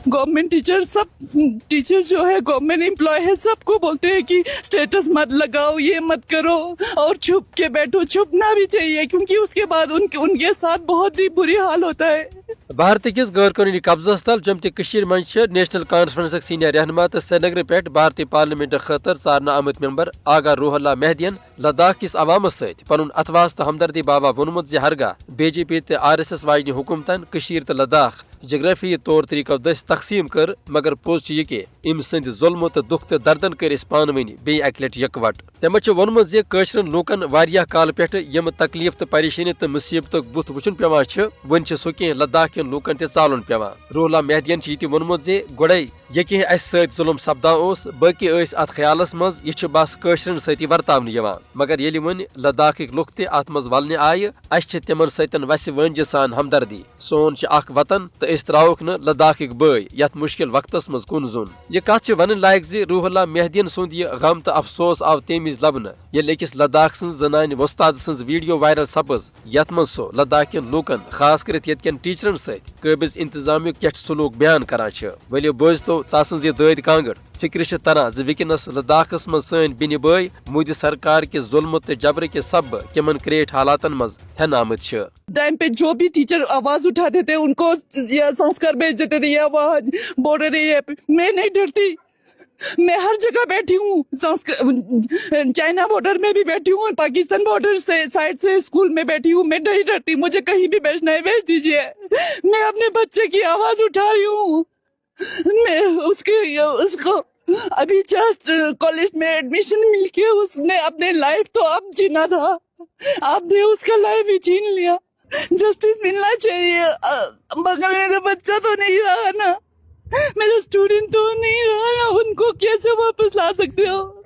Government teacher, सब teacher जो है गवर्नमेंट एम्प्लॉय है, सबको बोलते हैं कि स्टेटस मत लगाओ, ये मत करो और छुप के बैठो। छुपना भी चाहिए क्योंकि उसके बाद उनके साथ बहुत ही बुरी हाल होता है। भारत किस गैर कानूनी कब्जस तल जमति कशीर मंच नेशनल कॉन्फ्रेंस सीनियर रहनुमा तो श्रीनगर पे भारतीय पार्लियामेंट खतर सारना आमत मेंबर आगा रूहुल्ला मेहदियन लद्दाख किस अवामस सत पनुन अतवास तो हमदर्दी बाबा वोनमुत ज हरगा बीजेपी तो RSS वाजन हुकूमतन कशीर तो लद्दाख जग्राफी तौर तरीको दस तकसीम कर, मगर पोज यह कि अम सद जुल्म तो दुख तो दर्दन कर पान वन बे अक लट यकवट। तमो वोनमुत ज कशरन लूकन वारिया काल पे यम तकलीफ तो परेशानी तो मुसीबत बुत वुचन पेवान वन सो कह लद्दाख कन लूकन ते चालन पेवान। रूहुल्ला मेहदियन यह वोनमुत ज गोड़े यह अस सत जुल्म सपदान बाकी अत ख्यालस मज यह बस कशरन सती वर्तावन यवान, मगर ये वन लद्दाख लुक ते अत मज वलने आय अस तिमन सतन वस वंज सान हमदर्दी। सोन अख वतन तो अस त्रोक न लद्दाख बय यथ मुश्किल वक्तस मज कुन जुन। यह कथ वन लायक ज रूहुल्ला मेहदियन सुंद यह गम तो अफसोस आव तम वज लबन ये अकिस लद्दाख सं जनान वस्ताद सं वीडियो वायरल सपज यथ मज सो लद्दाख कन लूकन खास कर यन टीचरन सत काबिज इंतजामिक क्या सलूक बयान करान। वलियो बोजतो तसज यह दद कांगड़ फिक्र तरह ज वनकस लद्दाखस मज सन बिन बय मोदी सरकार के जुल्म तो जबर के सब किमन क्रेट हालातन मज हेन आमत। टाइम पे जो भी टीचर आवाज उठाते थे उनको ये संस्कार भेज देते थे, ये आवाज बॉर्डर है। मैं नहीं डरती, मैं हर जगह बैठी हूँ, चाइना बॉर्डर में भी बैठी हूँ, पाकिस्तान बॉर्डर से साइड से स्कूल में बैठी हूँ। मैं नहीं डरती, मुझे कहीं भी भेजना है भेज दीजिए। मैं अपने बच्चे की आवाज उठा रही हूँ। मैं उसको अभी जस्ट कॉलेज में एडमिशन मिलके उसने अपने लाइफ तो अब जीना था, आपने उसका लाइफ ही छीन लिया। जस्टिस मिलना चाहिए। मगर मेरा बच्चा तो नहीं रहा ना, मेरा स्टूडेंट तो नहीं रहा ना, उनको कैसे वापस ला सकते हो?